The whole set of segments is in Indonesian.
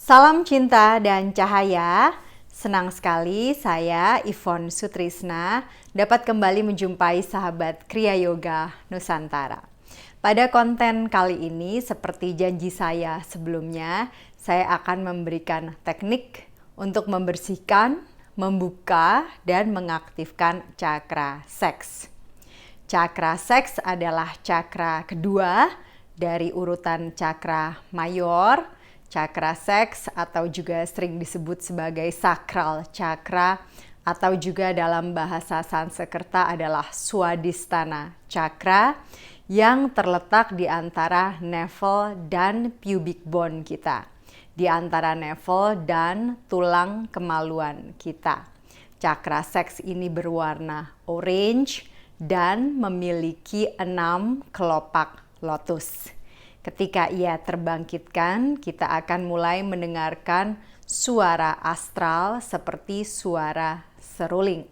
Salam cinta dan cahaya. Senang sekali saya Yvonne Sutrisna dapat kembali menjumpai sahabat Kriya Yoga Nusantara. Pada konten kali ini, seperti janji saya sebelumnya, saya akan memberikan teknik untuk membersihkan, membuka, dan mengaktifkan cakra seks. Cakra seks adalah cakra kedua dari urutan cakra mayor. Cakra seks atau juga sering disebut sebagai sakral cakra atau juga dalam bahasa Sanskerta adalah Swadhisthana cakra yang terletak di antara navel dan pubic bone kita, di antara navel dan tulang kemaluan kita. Cakra seks ini berwarna orange dan memiliki 6 kelopak lotus. Ketika ia terbangkitkan, kita akan mulai mendengarkan suara astral seperti suara seruling.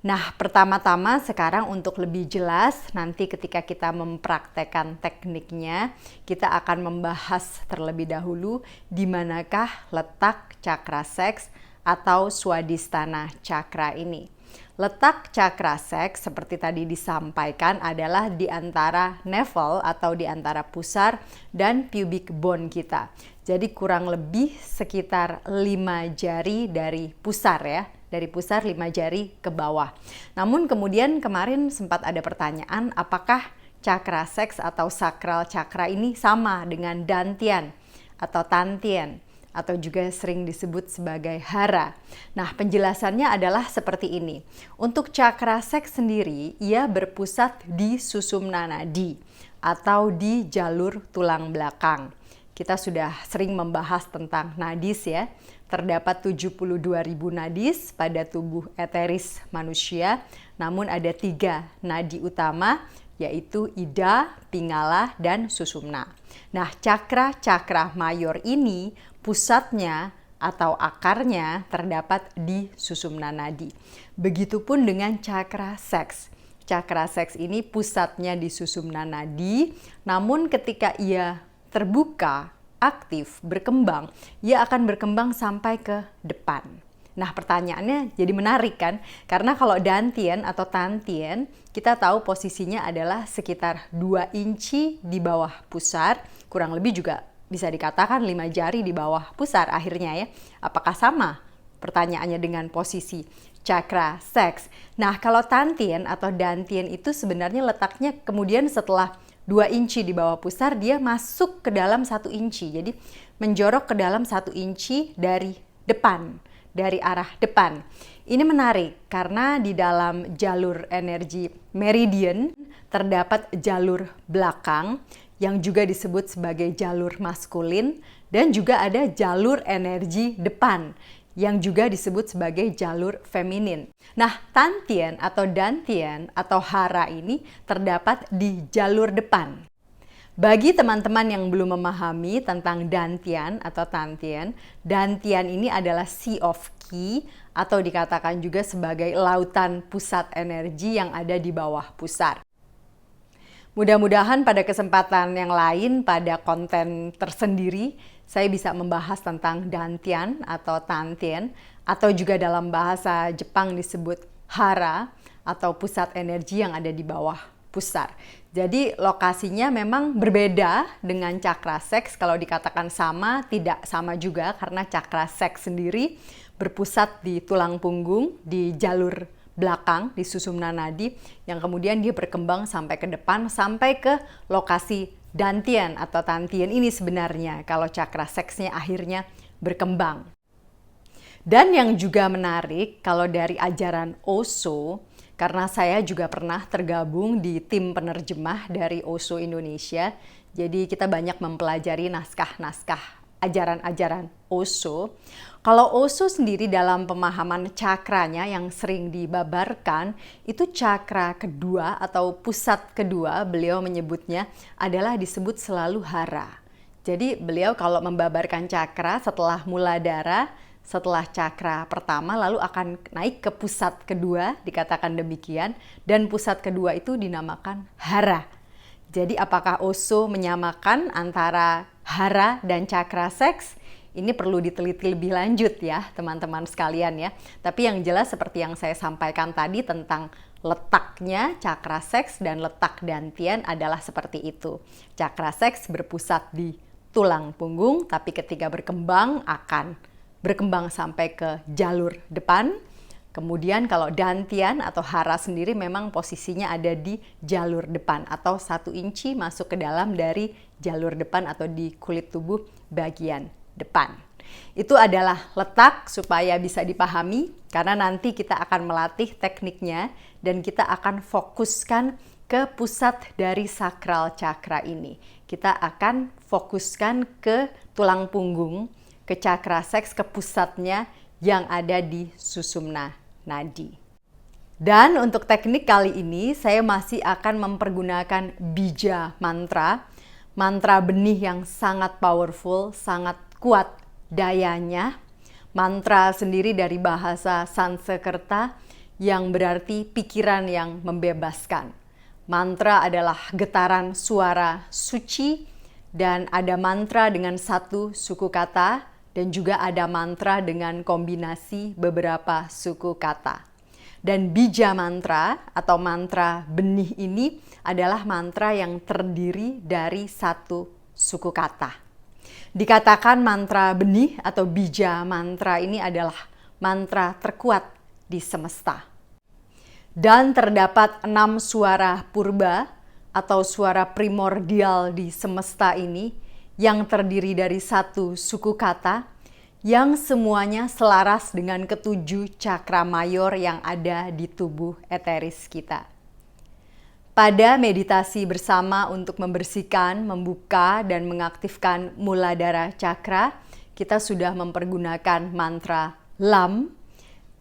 Nah, pertama-tama sekarang untuk lebih jelas, nanti ketika kita mempraktekkan tekniknya, kita akan membahas terlebih dahulu di manakah letak cakra seks atau Swadhisthana cakra ini. Letak cakra seks seperti tadi disampaikan adalah di antara navel atau di antara pusar dan pubic bone kita. Jadi kurang lebih sekitar 5 jari dari pusar ya. Dari pusar 5 jari ke bawah. Namun kemudian kemarin sempat ada pertanyaan apakah cakra seks atau sakral cakra ini sama dengan dantian atau tantien, atau juga sering disebut sebagai hara. Nah, penjelasannya adalah seperti ini. Untuk cakra seks sendiri, ia berpusat di susumna nadi atau di jalur tulang belakang. Kita sudah sering membahas tentang nadis ya. Terdapat 72.000 nadis pada tubuh eteris manusia, namun ada 3 nadi utama, yaitu ida, pingala, dan susumna. Nah, cakra-cakra mayor ini pusatnya atau akarnya terdapat di susumna nadi. Begitupun dengan cakra seks. Cakra seks ini pusatnya di susumna nadi, namun ketika ia terbuka, aktif, berkembang, ia akan berkembang sampai ke depan. Nah, pertanyaannya jadi menarik kan? Karena kalau dantian atau tantien, kita tahu posisinya adalah sekitar 2 inci di bawah pusar, kurang lebih juga bisa dikatakan 5 jari di bawah pusar akhirnya ya. Apakah sama? Pertanyaannya dengan posisi cakra seks. Nah, kalau tantien atau dantian itu sebenarnya letaknya kemudian setelah 2 inci di bawah pusar, dia masuk ke dalam 1 inci. Jadi menjorok ke dalam 1 inci dari depan, dari arah depan. Ini menarik karena di dalam jalur energi meridian terdapat jalur belakang yang juga disebut sebagai jalur maskulin, dan juga ada jalur energi depan yang juga disebut sebagai jalur feminin. Nah, tantien atau dantian atau hara ini terdapat di jalur depan. Bagi teman-teman yang belum memahami tentang dantian atau tantien, dantian ini adalah sea of ki atau dikatakan juga sebagai lautan pusat energi yang ada di bawah pusar. Mudah-mudahan pada kesempatan yang lain pada konten tersendiri saya bisa membahas tentang dantian atau tantien atau juga dalam bahasa Jepang disebut hara atau pusat energi yang ada di bawah pusar. Jadi lokasinya memang berbeda dengan cakra seks. Kalau dikatakan sama, tidak sama juga karena cakra seks sendiri berpusat di tulang punggung, di jalur belakang, di susumna nadi, yang kemudian dia berkembang sampai ke depan, sampai ke lokasi dantian atau tantien ini sebenarnya kalau cakra seksnya akhirnya berkembang. Dan yang juga menarik kalau dari ajaran Osho, karena saya juga pernah tergabung di tim penerjemah dari Osho Indonesia, jadi kita banyak mempelajari naskah-naskah ajaran-ajaran Osho. Kalau Osho sendiri dalam pemahaman cakranya yang sering dibabarkan, itu cakra kedua atau pusat kedua, beliau menyebutnya adalah disebut selalu hara. Jadi beliau kalau membabarkan cakra setelah muladhara, setelah cakra pertama lalu akan naik ke pusat kedua, dikatakan demikian, dan pusat kedua itu dinamakan hara. Jadi apakah Osho menyamakan antara hara dan cakra seks? Ini perlu diteliti lebih lanjut ya teman-teman sekalian ya. Tapi yang jelas seperti yang saya sampaikan tadi tentang letaknya cakra seks dan letak dantian adalah seperti itu. Cakra seks berpusat di tulang punggung, tapi ketika berkembang akan berkembang sampai ke jalur depan. Kemudian kalau dantian atau hara sendiri memang posisinya ada di jalur depan atau 1 inci masuk ke dalam dari jalur depan atau di kulit tubuh bagian depan. Itu adalah letak supaya bisa dipahami karena nanti kita akan melatih tekniknya dan kita akan fokuskan ke pusat dari sakral cakra ini. Kita akan fokuskan ke tulang punggung, ke cakra seks, ke pusatnya yang ada di susumna nadi. Dan untuk teknik kali ini saya masih akan mempergunakan bija mantra, mantra benih yang sangat powerful, sangat kuat dayanya. Mantra sendiri dari bahasa Sanskerta yang berarti pikiran yang membebaskan. Mantra adalah getaran suara suci dan ada mantra dengan 1 suku kata dan juga ada mantra dengan kombinasi beberapa suku kata. Dan bija mantra atau mantra benih ini adalah mantra yang terdiri dari 1 suku kata. Dikatakan mantra benih atau bija mantra ini adalah mantra terkuat di semesta. Dan terdapat 6 suara purba atau suara primordial di semesta ini yang terdiri dari 1 suku kata yang semuanya selaras dengan ke-7 cakra mayor yang ada di tubuh eteris kita. Pada meditasi bersama untuk membersihkan, membuka, dan mengaktifkan muladhara cakra, kita sudah mempergunakan mantra LAM.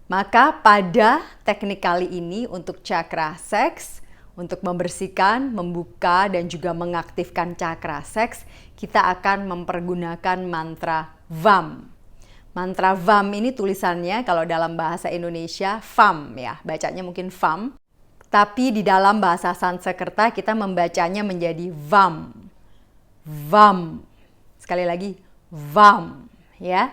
Maka pada teknik kali ini untuk cakra seks, untuk membersihkan, membuka, dan juga mengaktifkan cakra seks, kita akan mempergunakan mantra VAM. Mantra VAM ini tulisannya kalau dalam bahasa Indonesia FAM ya, bacanya mungkin FAM. Tapi di dalam bahasa Sanskerta kita membacanya menjadi VAM. VAM. Sekali lagi VAM ya.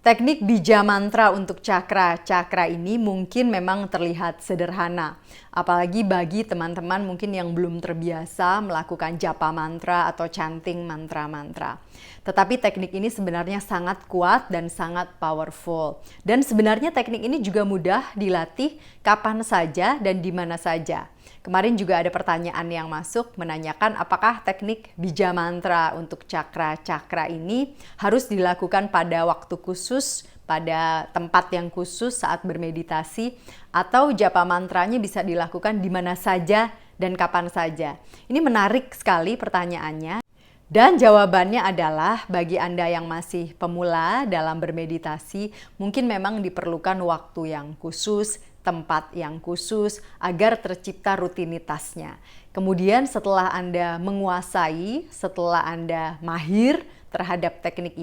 Teknik bija mantra untuk cakra-cakra ini mungkin memang terlihat sederhana. Apalagi bagi teman-teman mungkin yang belum terbiasa melakukan japa mantra atau chanting mantra-mantra. Tetapi teknik ini sebenarnya sangat kuat dan sangat powerful. Dan sebenarnya teknik ini juga mudah dilatih kapan saja dan di mana saja. Kemarin juga ada pertanyaan yang masuk menanyakan apakah teknik bija mantra untuk cakra-cakra ini harus dilakukan pada waktu khusus, pada tempat yang khusus saat bermeditasi, atau japa mantranya bisa dilakukan di mana saja dan kapan saja. Ini menarik sekali pertanyaannya. Dan jawabannya adalah bagi Anda yang masih pemula dalam bermeditasi, mungkin memang diperlukan waktu yang khusus, tempat yang khusus agar tercipta rutinitasnya. Kemudian setelah Anda menguasai, setelah Anda mahir terhadap teknik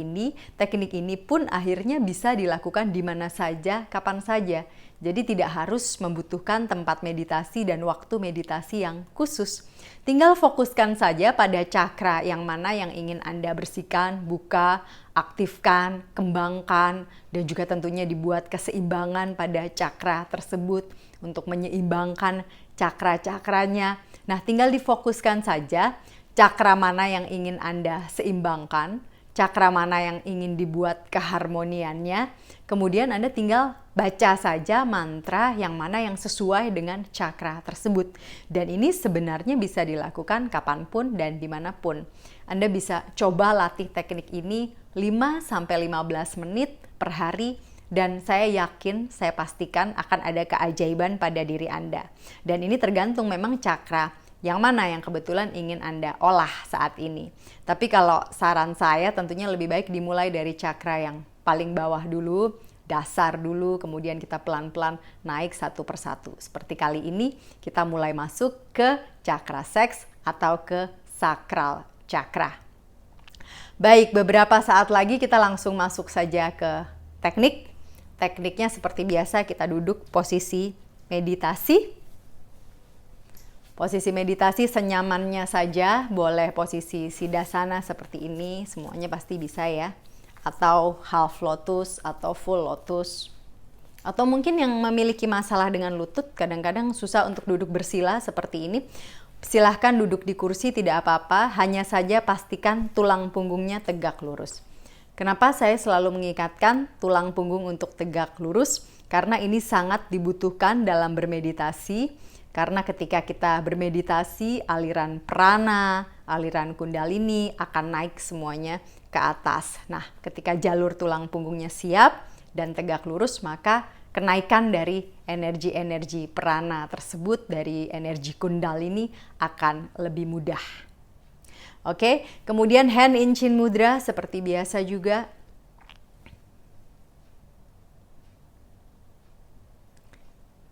ini pun akhirnya bisa dilakukan di mana saja, kapan saja. Jadi tidak harus membutuhkan tempat meditasi dan waktu meditasi yang khusus. Tinggal fokuskan saja pada cakra yang mana yang ingin Anda bersihkan, buka, aktifkan, kembangkan, dan juga tentunya dibuat keseimbangan pada cakra tersebut untuk menyeimbangkan cakra-cakranya. Nah, tinggal difokuskan saja cakra mana yang ingin Anda seimbangkan, cakra mana yang ingin dibuat keharmoniannya. Kemudian Anda tinggal baca saja mantra yang mana yang sesuai dengan cakra tersebut. Dan ini sebenarnya bisa dilakukan kapanpun dan dimanapun. Anda bisa coba latih teknik ini 5-15 menit per hari. Dan saya yakin, saya pastikan akan ada keajaiban pada diri Anda. Dan ini tergantung memang cakra yang mana yang kebetulan ingin Anda olah saat ini. Tapi kalau saran saya tentunya lebih baik dimulai dari cakra yang paling bawah dulu, dasar dulu, kemudian kita pelan-pelan naik satu persatu. Seperti kali ini kita mulai masuk ke cakra seks atau ke sakral cakra. Baik, beberapa saat lagi kita langsung masuk saja ke teknik. Tekniknya seperti biasa kita duduk posisi meditasi. Posisi meditasi senyamannya saja, boleh posisi siddhasana seperti ini, semuanya pasti bisa ya. atau half lotus atau full lotus. Atau mungkin yang memiliki masalah dengan lutut, kadang-kadang susah untuk duduk bersila seperti ini. Silahkan duduk di kursi, tidak apa-apa, hanya saja pastikan tulang punggungnya tegak lurus. Kenapa saya selalu mengikatkan tulang punggung untuk tegak lurus? Karena ini sangat dibutuhkan dalam bermeditasi. Karena ketika kita bermeditasi, aliran prana, aliran kundalini akan naik semuanya ke atas. Nah, ketika jalur tulang punggungnya siap dan tegak lurus, maka kenaikan dari energi-energi prana tersebut, dari energi kundalini akan lebih mudah. Oke, kemudian hand in chin mudra seperti biasa juga.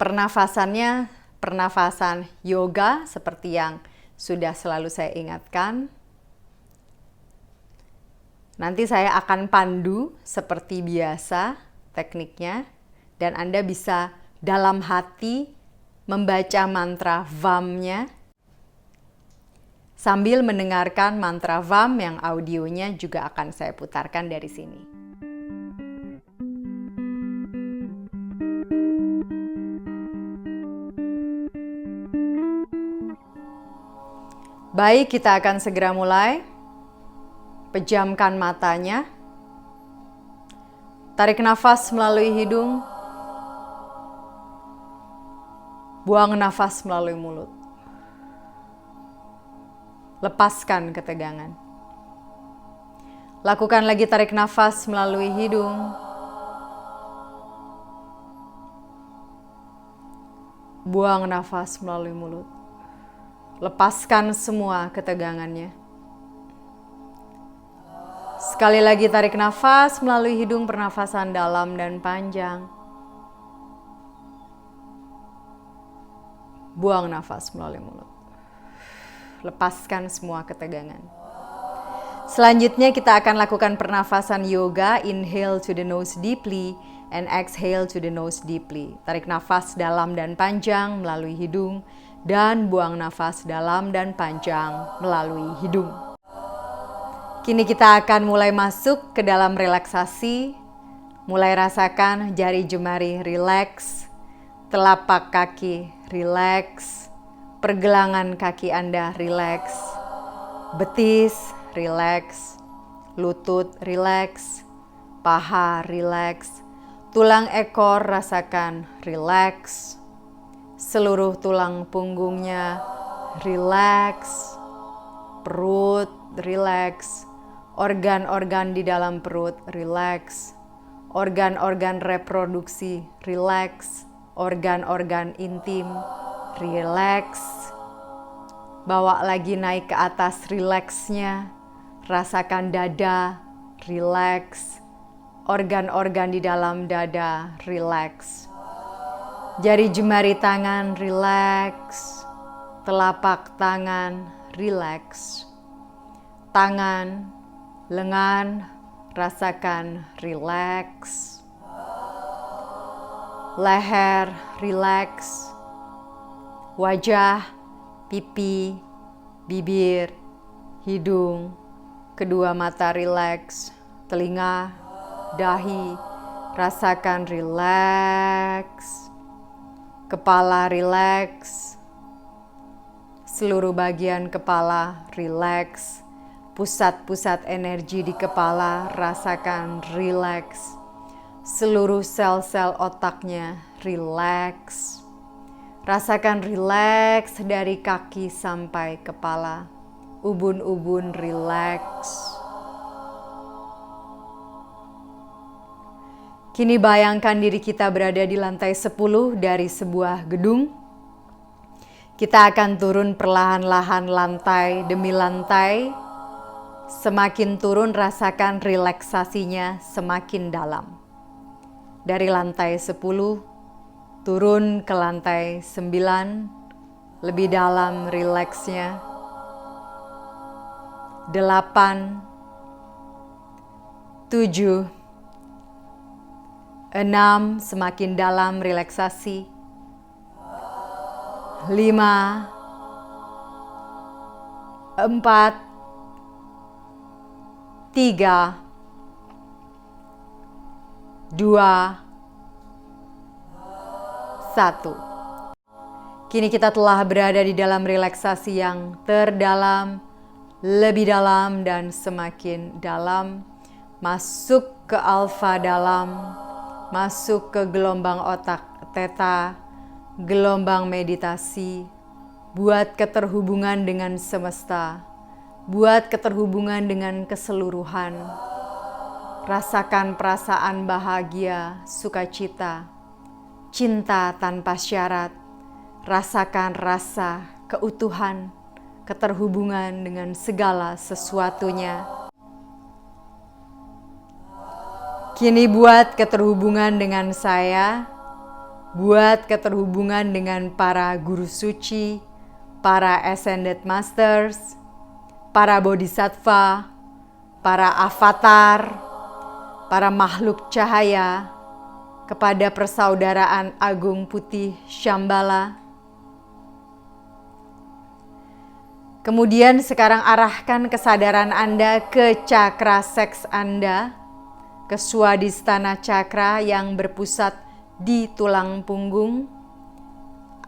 Pernafasannya pernafasan yoga seperti yang sudah selalu saya ingatkan. Nanti saya akan pandu seperti biasa tekniknya, dan Anda bisa dalam hati membaca mantra VAM-nya sambil mendengarkan mantra VAM yang audionya juga akan saya putarkan dari sini. Baik, kita akan segera mulai. Pejamkan matanya. Tarik nafas melalui hidung. Buang nafas melalui mulut. Lepaskan ketegangan. Lakukan lagi tarik nafas melalui hidung. Buang nafas melalui mulut. Lepaskan semua ketegangannya. Sekali lagi tarik nafas melalui hidung, pernafasan dalam dan panjang. Buang nafas melalui mulut. Lepaskan semua ketegangan. Selanjutnya kita akan lakukan pernafasan yoga. Inhale to the nose deeply and exhale to the nose deeply. Tarik nafas dalam dan panjang melalui hidung. Dan buang nafas dalam dan panjang melalui hidung. Kini kita akan mulai masuk ke dalam relaksasi. Mulai rasakan jari jemari rileks, telapak kaki rileks, pergelangan kaki Anda rileks, betis rileks, lutut rileks, paha rileks, tulang ekor rasakan rileks. Seluruh tulang punggungnya rileks, perut rileks, organ-organ di dalam perut rileks, organ-organ reproduksi rileks, organ-organ intim rileks. Bawa lagi naik ke atas rileksnya, rasakan dada rileks, organ-organ di dalam dada rileks. Jari jemari tangan rileks, telapak tangan rileks, tangan, lengan rasakan rileks, leher rileks, wajah, pipi, bibir, hidung, kedua mata rileks, telinga, dahi rasakan rileks. Kepala rileks, seluruh bagian kepala rileks, pusat-pusat energi di kepala rasakan rileks, seluruh sel-sel otaknya rileks, rasakan rileks dari kaki sampai kepala, ubun-ubun rileks. Kini bayangkan diri kita berada di lantai 10 dari sebuah gedung. Kita akan turun perlahan-lahan lantai demi lantai. Semakin turun rasakan relaksasinya semakin dalam. Dari lantai 10 turun ke lantai 9, lebih dalam rileksnya. 8, 7, 6, semakin dalam relaksasi. 5, 4, 3, 2, 1. Kini kita telah berada di dalam relaksasi yang terdalam, lebih dalam dan semakin dalam. Masuk ke alfa dalam, masuk ke gelombang otak theta, gelombang meditasi. Buat keterhubungan dengan semesta, buat keterhubungan dengan keseluruhan. Rasakan perasaan bahagia, sukacita, cinta tanpa syarat. Rasakan rasa keutuhan, keterhubungan dengan segala sesuatunya. Kini buat keterhubungan dengan saya, buat keterhubungan dengan para guru suci, para ascended masters, para bodhisattva, para avatar, para makhluk cahaya, kepada persaudaraan agung putih Shambhala. Kemudian sekarang arahkan kesadaran Anda ke cakra seks Anda, ke swadhisthana cakra yang berpusat di tulang punggung.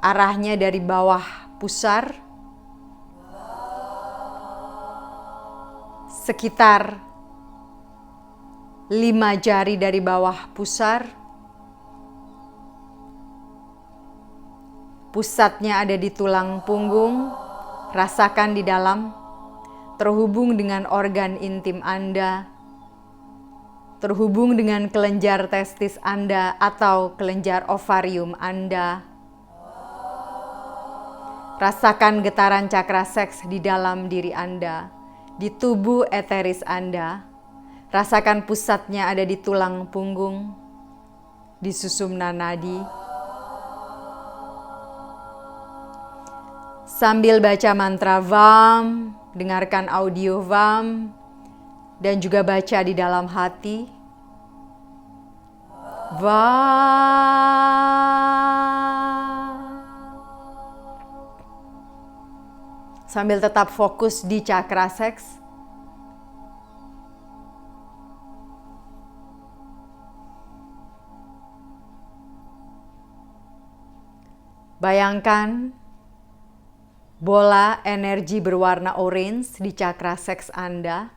Arahnya dari bawah pusar, sekitar 5 jari dari bawah pusar. Pusatnya ada di tulang punggung. Rasakan di dalam, terhubung dengan organ intim Anda, terhubung dengan kelenjar testis Anda atau kelenjar ovarium Anda. Rasakan getaran cakra seks di dalam diri Anda, di tubuh eteris Anda. Rasakan pusatnya ada di tulang punggung, di susumna nadi. Sambil baca mantra VAM, dengarkan audio VAM, dan juga baca di dalam hati. VAM. Sambil tetap fokus di cakra seks. Bayangkan bola energi berwarna orange di cakra seks Anda,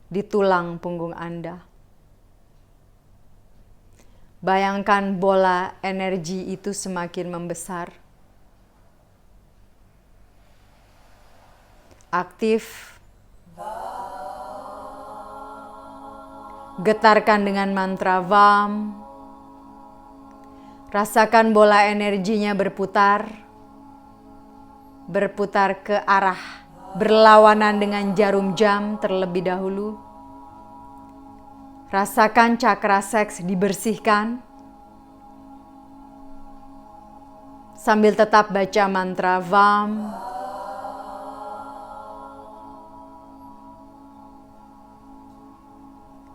di tulang punggung Anda. Bayangkan bola energi itu semakin membesar, aktif. Getarkan dengan mantra VAM. Rasakan bola energinya berputar ke arah berlawanan dengan jarum jam terlebih dahulu. Rasakan cakra seks dibersihkan sambil tetap baca mantra VAM.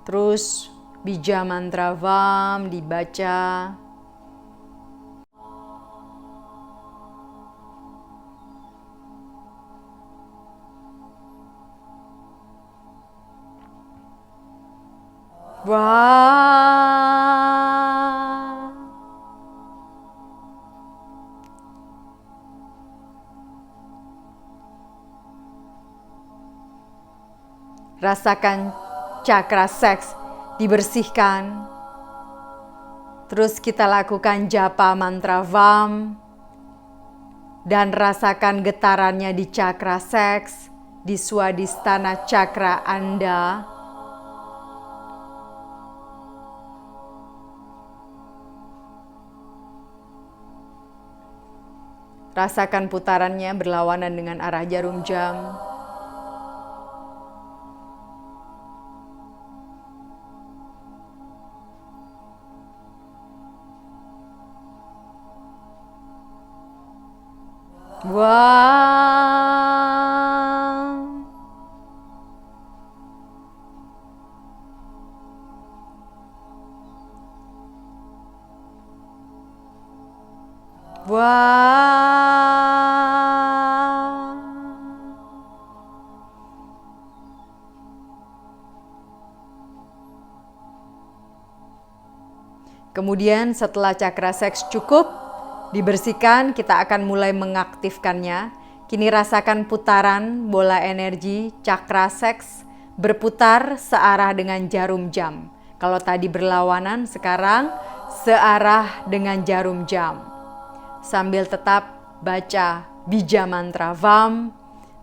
Terus bija mantra VAM dibaca. Wah. Rasakan cakra seks dibersihkan. Terus kita lakukan japa mantra VAM dan rasakan getarannya di cakra seks, di swadhisthana cakra Anda. Rasakan putarannya berlawanan dengan arah jarum jam. Wah. Wah. Kemudian setelah cakra seks cukup dibersihkan, kita akan mulai mengaktifkannya. Kini rasakan putaran bola energi cakra seks berputar searah dengan jarum jam. Kalau tadi berlawanan, sekarang searah dengan jarum jam. Sambil tetap baca bija mantra VAM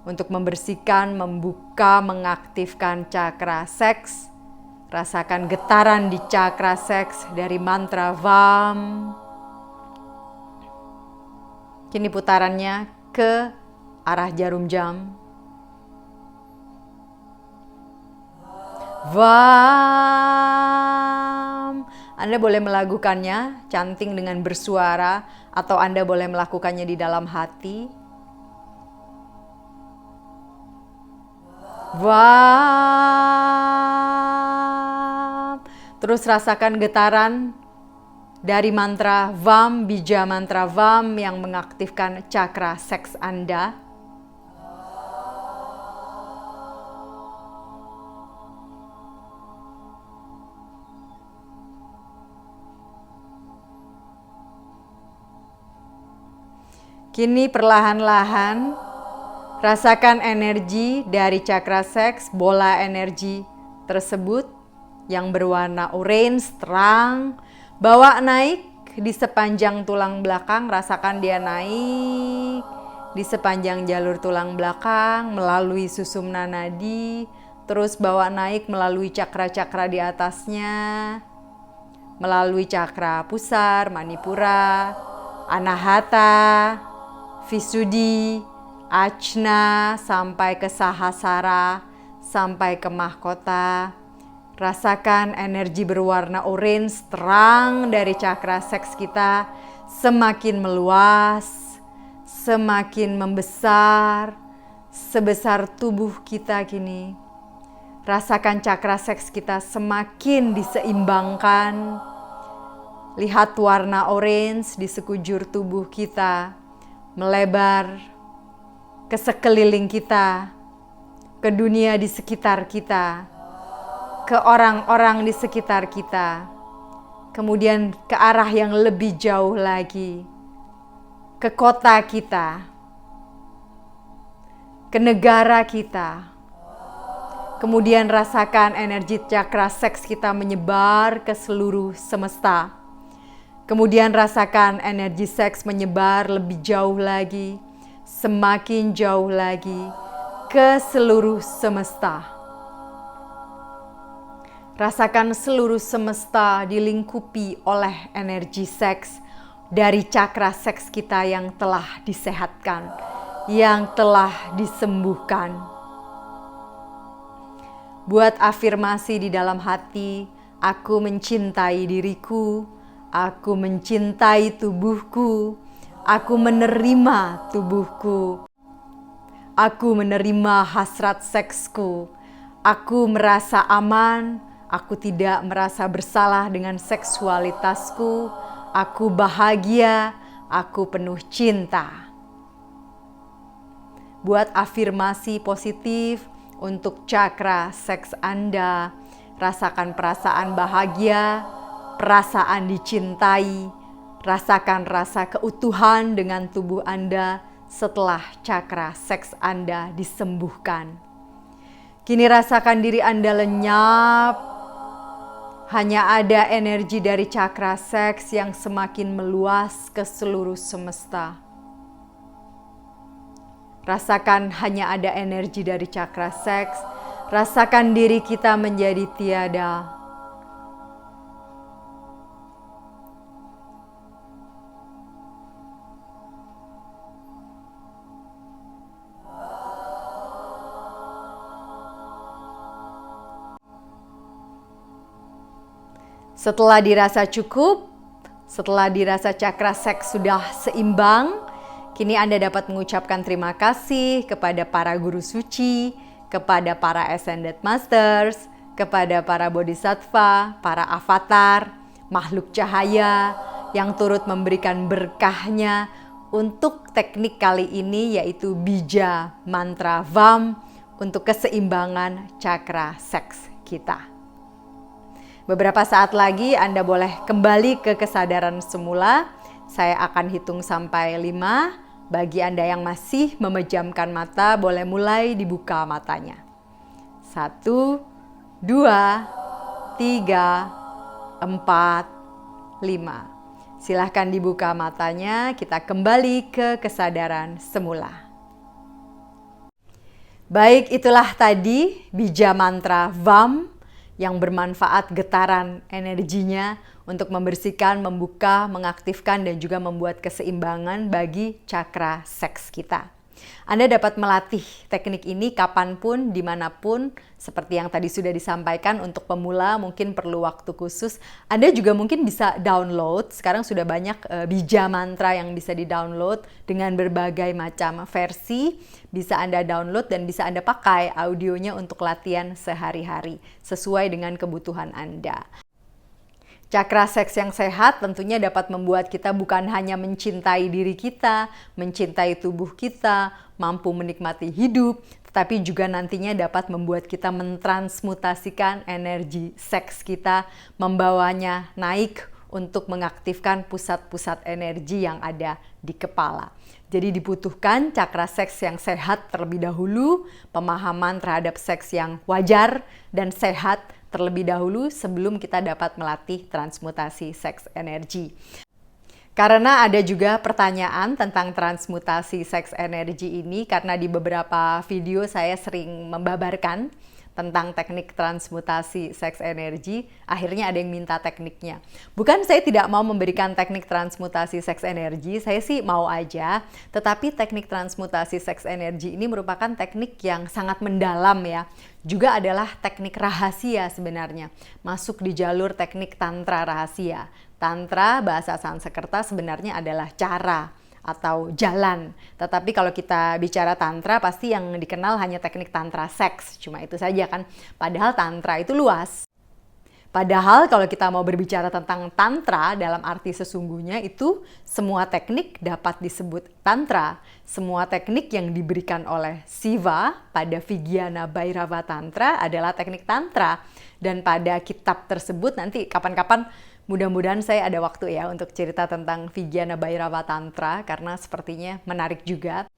untuk membersihkan, membuka, mengaktifkan cakra seks. Rasakan getaran di cakra seks dari mantra VAM. Kini putarannya ke arah jarum jam. VAM. Anda boleh melakukannya chanting dengan bersuara atau Anda boleh melakukannya di dalam hati. VAM. Terus rasakan getaran dari mantra VAM, bija mantra VAM yang mengaktifkan cakra seks Anda. Kini perlahan-lahan rasakan energi dari cakra seks, bola energi tersebut yang berwarna orange terang. Bawa naik di sepanjang tulang belakang, rasakan dia naik di sepanjang jalur tulang belakang melalui susumna nadi, terus bawa naik melalui cakra-cakra di atasnya, melalui cakra pusar, manipura, anahata, Visudi, Ajna, sampai ke Sahasrara, sampai ke mahkota. Rasakan energi berwarna orange terang dari cakra seks kita semakin meluas, semakin membesar, sebesar tubuh kita kini. Rasakan cakra seks kita semakin diseimbangkan. Lihat warna orange di sekujur tubuh kita melebar ke sekeliling kita, ke dunia di sekitar kita, ke orang-orang di sekitar kita, kemudian ke arah yang lebih jauh lagi, ke kota kita, ke negara kita. Kemudian rasakan energi cakra seks kita menyebar ke seluruh semesta. Kemudian rasakan energi seks menyebar lebih jauh lagi, semakin jauh lagi ke seluruh semesta. Rasakan seluruh semesta dilingkupi oleh energi seks dari cakra seks kita yang telah disehatkan, yang telah disembuhkan. Buat afirmasi di dalam hati, aku mencintai diriku, aku mencintai tubuhku, aku menerima tubuhku, aku menerima hasrat seksku, aku merasa aman, aku tidak merasa bersalah dengan seksualitasku, aku bahagia, aku penuh cinta. Buat afirmasi positif untuk cakra seks Anda, rasakan perasaan bahagia, perasaan dicintai, rasakan rasa keutuhan dengan tubuh Anda setelah cakra seks Anda disembuhkan. Kini rasakan diri Anda lenyap, hanya ada energi dari cakra seks yang semakin meluas ke seluruh semesta. Rasakan hanya ada energi dari cakra seks, rasakan diri kita menjadi tiada. Setelah dirasa cukup, setelah dirasa cakra seks sudah seimbang, kini Anda dapat mengucapkan terima kasih kepada para guru suci, kepada para Ascended Masters, kepada para bodhisattva, para avatar, makhluk cahaya yang turut memberikan berkahnya untuk teknik kali ini, yaitu bija mantra VAM untuk keseimbangan cakra seks kita. Beberapa saat lagi Anda boleh kembali ke kesadaran semula. Saya akan hitung sampai 5. Bagi Anda yang masih memejamkan mata, boleh mulai dibuka matanya. 1, 2, 3, 4, 5. Silahkan dibuka matanya, kita kembali ke kesadaran semula. Baik, itulah tadi bija mantra VAM yang bermanfaat getaran energinya untuk membersihkan, membuka, mengaktifkan, dan juga membuat keseimbangan bagi cakra seks kita. Anda dapat melatih teknik ini kapanpun, dimanapun, seperti yang tadi sudah disampaikan. Untuk pemula mungkin perlu waktu khusus. Anda juga mungkin bisa download, sekarang sudah banyak bija mantra yang bisa di-download dengan berbagai macam versi. Bisa Anda download dan bisa Anda pakai audionya untuk latihan sehari-hari, sesuai dengan kebutuhan Anda. Cakra seks yang sehat tentunya dapat membuat kita bukan hanya mencintai diri kita, mencintai tubuh kita, mampu menikmati hidup, tetapi juga nantinya dapat membuat kita mentransmutasikan energi seks kita, membawanya naik untuk mengaktifkan pusat-pusat energi yang ada di kepala. Jadi dibutuhkan cakra seks yang sehat terlebih dahulu, pemahaman terhadap seks yang wajar dan sehat terlebih dahulu sebelum kita dapat melatih transmutasi seks energi. Karena ada juga pertanyaan tentang transmutasi seks energi ini, karena di beberapa video saya sering membabarkan tentang teknik transmutasi seks energi, akhirnya ada yang minta tekniknya. Bukan saya tidak mau memberikan teknik transmutasi seks energi, saya sih mau aja, tetapi teknik transmutasi seks energi ini merupakan teknik yang sangat mendalam ya. Juga adalah teknik rahasia sebenarnya, masuk di jalur teknik tantra rahasia. Tantra bahasa Sanskerta sebenarnya adalah cara atau jalan. Tetapi kalau kita bicara tantra pasti yang dikenal hanya teknik tantra seks. Cuma itu saja kan. Padahal tantra itu luas. Padahal kalau kita mau berbicara tentang tantra dalam arti sesungguhnya itu semua teknik dapat disebut tantra. Semua teknik yang diberikan oleh Siva pada Vijnana Bhairava Tantra adalah teknik tantra. Dan pada kitab tersebut nanti kapan-kapan mudah-mudahan saya ada waktu ya untuk cerita tentang Vijnana Bhairava Tantra karena sepertinya menarik juga.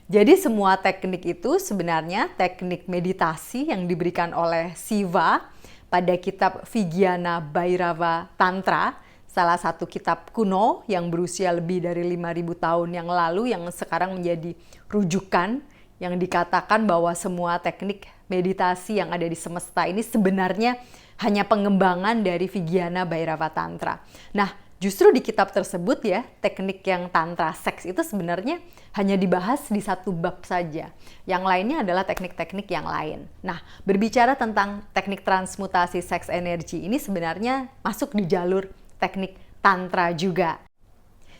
Jadi semua teknik itu sebenarnya teknik meditasi yang diberikan oleh Siva pada kitab Vijnana Bhairava Tantra, salah satu kitab kuno yang berusia lebih dari 5.000 tahun yang lalu yang sekarang menjadi rujukan yang dikatakan bahwa semua teknik meditasi yang ada di semesta ini sebenarnya hanya pengembangan dari Vijnana Bhairava Tantra. Nah, justru di kitab tersebut ya, teknik yang tantra seks itu sebenarnya hanya dibahas di satu bab saja. Yang lainnya adalah teknik-teknik yang lain. Nah, berbicara tentang teknik transmutasi seks energi ini sebenarnya masuk di jalur teknik tantra juga.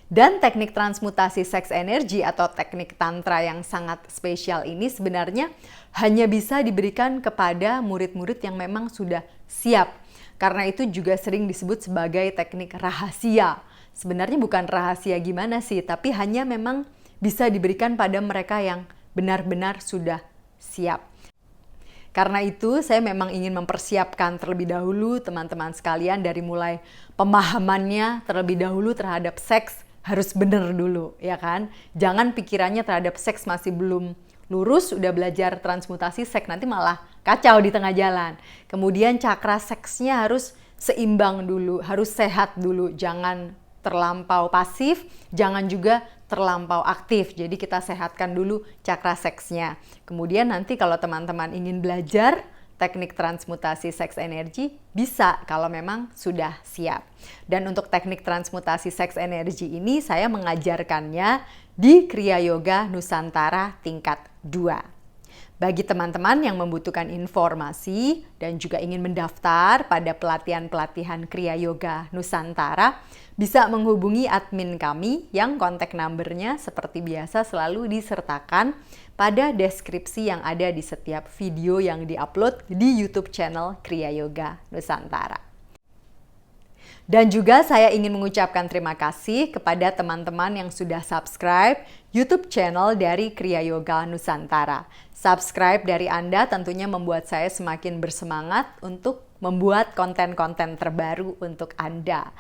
Dan teknik transmutasi seks energi atau teknik tantra yang sangat spesial ini sebenarnya hanya bisa diberikan kepada murid-murid yang memang sudah siap. Karena itu juga sering disebut sebagai teknik rahasia. Sebenarnya bukan rahasia gimana sih, tapi hanya memang bisa diberikan pada mereka yang benar-benar sudah siap. Karena itu saya memang ingin mempersiapkan terlebih dahulu teman-teman sekalian dari mulai pemahamannya terlebih dahulu terhadap seks harus benar dulu, ya kan? Jangan pikirannya terhadap seks masih belum lurus, udah belajar transmutasi seks nanti malah kacau di tengah jalan. Kemudian cakra seksnya harus seimbang dulu, harus sehat dulu, jangan terlampau pasif, jangan juga terlampau aktif. Jadi kita sehatkan dulu cakra seksnya. Kemudian nanti kalau teman-teman ingin belajar teknik transmutasi seks energi bisa kalau memang sudah siap. Dan untuk teknik transmutasi seks energi ini saya mengajarkannya di Kriya Yoga Nusantara tingkat 2. Bagi teman-teman yang membutuhkan informasi dan juga ingin mendaftar pada pelatihan-pelatihan Kriya Yoga Nusantara, bisa menghubungi admin kami yang kontak numbernya seperti biasa selalu disertakan pada deskripsi yang ada di setiap video yang diupload di YouTube channel Kriya Yoga Nusantara. Dan juga saya ingin mengucapkan terima kasih kepada teman-teman yang sudah subscribe YouTube channel dari Kriya Yoga Nusantara. Subscribe dari Anda tentunya membuat saya semakin bersemangat untuk membuat konten-konten terbaru untuk Anda.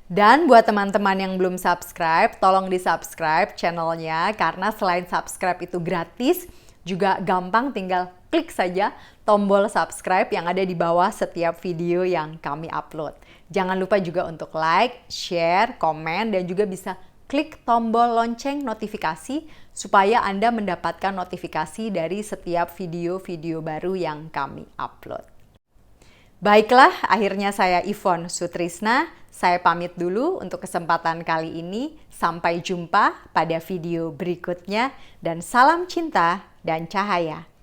Dan buat teman-teman yang belum subscribe, tolong di-subscribe channelnya karena selain subscribe itu gratis, juga gampang, tinggal klik saja tombol subscribe yang ada di bawah setiap video yang kami upload. Jangan lupa juga untuk like, share, komen, dan juga bisa klik tombol lonceng notifikasi supaya Anda mendapatkan notifikasi dari setiap video-video baru yang kami upload. Baiklah, akhirnya saya Yvonne Sutrisna. Saya pamit dulu untuk kesempatan kali ini. Sampai jumpa pada video berikutnya dan salam cinta dan cahaya.